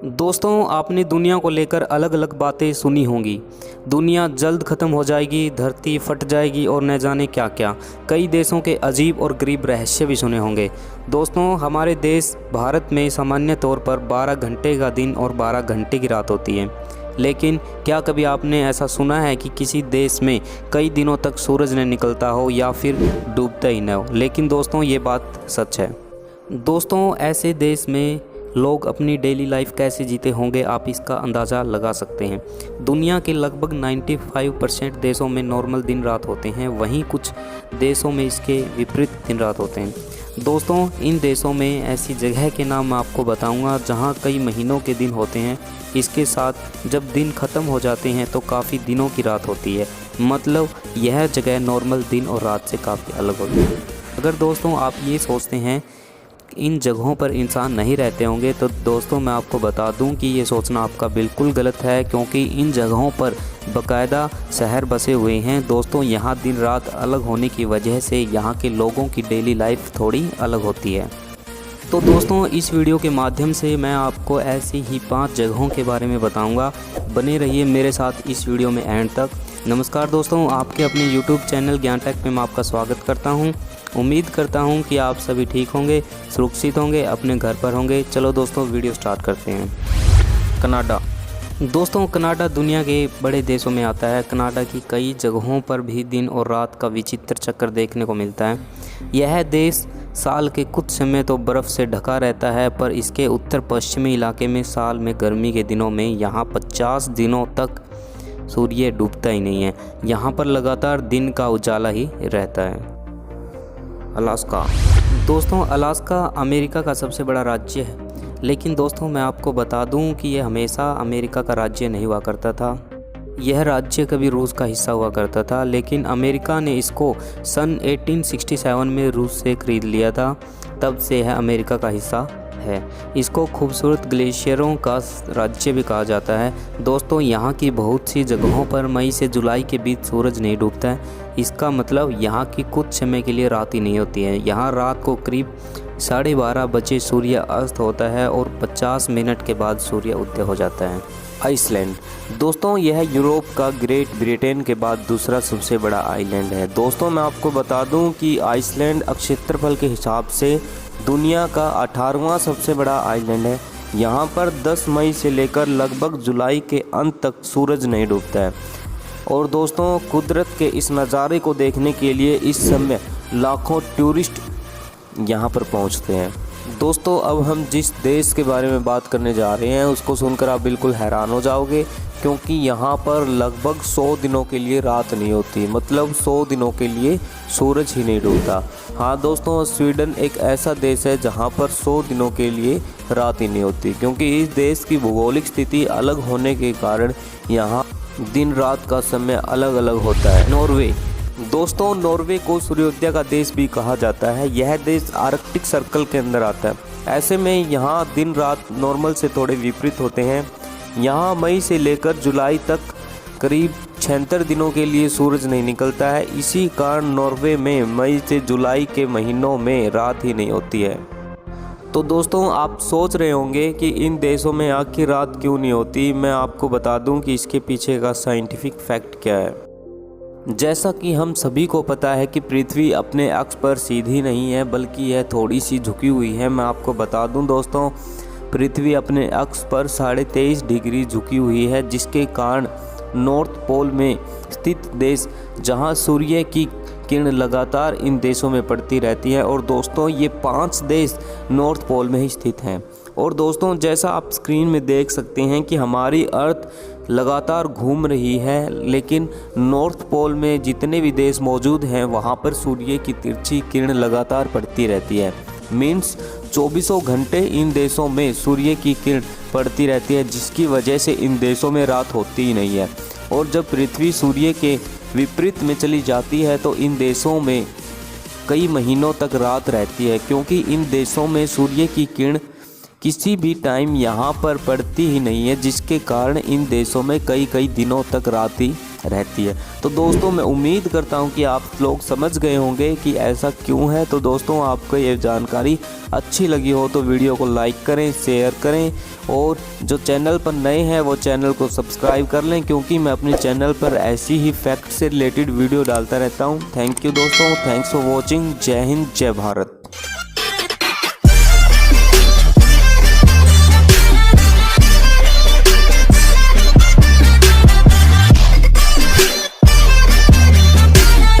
दोस्तों, आपने दुनिया को लेकर अलग अलग बातें सुनी होंगी। दुनिया जल्द ख़त्म हो जाएगी, धरती फट जाएगी और न जाने क्या क्या। कई देशों के अजीब और गरीब रहस्य भी सुने होंगे। दोस्तों, हमारे देश भारत में सामान्य तौर पर 12 घंटे का दिन और 12 घंटे की रात होती है। लेकिन क्या कभी आपने ऐसा सुना है कि किसी देश में कई दिनों तक सूरज न निकलता हो या फिर डूबता ही न हो? लेकिन दोस्तों, ये बात सच है। दोस्तों, ऐसे देश में लोग अपनी डेली लाइफ कैसे जीते होंगे, आप इसका अंदाज़ा लगा सकते हैं। दुनिया के लगभग 95% देशों में नॉर्मल दिन रात होते हैं, वहीं कुछ देशों में इसके विपरीत दिन रात होते हैं। दोस्तों, इन देशों में ऐसी जगह के नाम मैं आपको बताऊंगा जहां कई महीनों के दिन होते हैं। इसके साथ जब दिन ख़त्म हो जाते हैं तो काफ़ी दिनों की रात होती है। मतलब यह जगह नॉर्मल दिन और रात से काफ़ी अलग होती है। अगर दोस्तों आप ये सोचते हैं इन जगहों पर इंसान नहीं रहते होंगे, तो दोस्तों मैं आपको बता दूं कि ये सोचना आपका बिल्कुल गलत है, क्योंकि इन जगहों पर बाकायदा शहर बसे हुए हैं। दोस्तों, यहाँ दिन रात अलग होने की वजह से यहाँ के लोगों की डेली लाइफ थोड़ी अलग होती है। तो दोस्तों, इस वीडियो के माध्यम से मैं आपको ऐसी ही 5 जगहों के बारे में बताऊंगा। बने रहिए मेरे साथ इस वीडियो में एंड तक। नमस्कार दोस्तों, आपके अपने YouTube चैनल ज्ञान टेक में मैं आपका स्वागत करता हूं। उम्मीद करता हूं कि आप सभी ठीक होंगे, सुरक्षित होंगे, अपने घर पर होंगे। चलो दोस्तों, वीडियो स्टार्ट करते हैं। कनाडा। दोस्तों, कनाडा दुनिया के बड़े देशों में आता है। कनाडा की कई जगहों पर भी दिन और रात का विचित्र चक्कर देखने को मिलता है। यह देश साल के कुछ समय तो बर्फ़ से ढका रहता है, पर इसके उत्तर पश्चिमी इलाके में साल में गर्मी के दिनों में यहाँ 50 दिनों तक सूर्य डूबता ही नहीं है। यहाँ पर लगातार दिन का उजाला ही रहता है। अलास्का। दोस्तों, अलास्का अमेरिका का सबसे बड़ा राज्य है, लेकिन दोस्तों मैं आपको बता दूं कि यह हमेशा अमेरिका का राज्य नहीं हुआ करता था। यह राज्य कभी रूस का हिस्सा हुआ करता था, लेकिन अमेरिका ने इसको सन 1867 में रूस से खरीद लिया था। तब से यह अमेरिका का हिस्सा है। इसको खूबसूरत ग्लेशियरों का राज्य भी कहा जाता है। दोस्तों, यहाँ की बहुत सी जगहों पर मई से जुलाई के बीच सूरज नहीं डूबता है। इसका मतलब यहाँ की कुछ समय के लिए रात ही नहीं होती है। यहाँ रात को करीब 12:30 बजे सूर्य अस्त होता है और 50 मिनट के बाद सूर्य उदय हो जाता है। आइसलैंड। दोस्तों, यह यूरोप का ग्रेट ब्रिटेन के बाद दूसरा सबसे बड़ा आइलैंड है। दोस्तों, मैं आपको बता दूं कि आइसलैंड क्षेत्रफल के हिसाब से दुनिया का 18वां सबसे बड़ा आइलैंड है। यहाँ पर 10 मई से लेकर लगभग जुलाई के अंत तक सूरज नहीं डूबता है। और दोस्तों, कुदरत के इस नज़ारे को देखने के लिए इस समय लाखों टूरिस्ट यहाँ पर पहुँचते हैं। दोस्तों, अब हम जिस देश के बारे में बात करने जा रहे हैं उसको सुनकर आप बिल्कुल हैरान हो जाओगे, क्योंकि यहाँ पर लगभग 100 दिनों के लिए रात नहीं होती। मतलब 100 दिनों के लिए सूरज ही नहीं डूबता। हाँ दोस्तों, स्वीडन एक ऐसा देश है जहाँ पर 100 दिनों के लिए रात ही नहीं होती, क्योंकि इस देश की भौगोलिक स्थिति अलग होने के कारण यहाँ दिन रात का समय अलग अलग होता है। नॉर्वे। दोस्तों, नॉर्वे को सूर्योदय का देश भी कहा जाता है। यह देश आर्कटिक सर्कल के अंदर आता है। ऐसे में यहाँ दिन रात नॉर्मल से थोड़े विपरीत होते हैं। यहाँ मई से लेकर जुलाई तक करीब 76 दिनों के लिए सूरज नहीं निकलता है। इसी कारण नॉर्वे में मई से जुलाई के महीनों में रात ही नहीं होती है। तो दोस्तों, आप सोच रहे होंगे कि इन देशों में आखिर रात क्यों नहीं होती। मैं आपको बता दूं कि इसके पीछे का साइंटिफिक फैक्ट क्या है। जैसा कि हम सभी को पता है कि पृथ्वी अपने अक्ष पर सीधी नहीं है, बल्कि यह थोड़ी सी झुकी हुई है। मैं आपको बता दूं दोस्तों, पृथ्वी अपने अक्ष पर 23.5 डिग्री झुकी हुई है, जिसके कारण नॉर्थ पोल में स्थित देश जहां सूर्य की किरण लगातार इन देशों में पड़ती रहती है। और दोस्तों, ये 5 देश नॉर्थ पोल में ही स्थित हैं। और दोस्तों, जैसा आप स्क्रीन में देख सकते हैं कि हमारी अर्थ लगातार घूम रही है, लेकिन नॉर्थ पोल में जितने भी देश मौजूद हैं वहाँ पर सूर्य की तिरछी किरण लगातार पड़ती रहती है। मीन्स 24 घंटे इन देशों में सूर्य की किरण पड़ती रहती है, जिसकी वजह से इन देशों में रात होती ही नहीं है। और जब पृथ्वी सूर्य के विपरीत में चली जाती है तो इन देशों में कई महीनों तक रात रहती है, क्योंकि इन देशों में सूर्य की किरण किसी भी टाइम यहाँ पर पड़ती ही नहीं है, जिसके कारण इन देशों में कई दिनों तक रात ही रहती है। तो दोस्तों मैं उम्मीद करता हूँ कि आप लोग समझ गए होंगे कि ऐसा क्यों है। तो दोस्तों आपको ये जानकारी अच्छी लगी हो तो वीडियो को लाइक करें, शेयर करें और जो चैनल पर नए हैं वो चैनल को सब्सक्राइब कर लें, क्योंकि मैं अपने चैनल पर ऐसी ही फैक्ट से रिलेटेड वीडियो डालता रहता हूँ। थैंक यू दोस्तों, थैंक्स फॉर वॉचिंग। जय हिंद, जय भारत।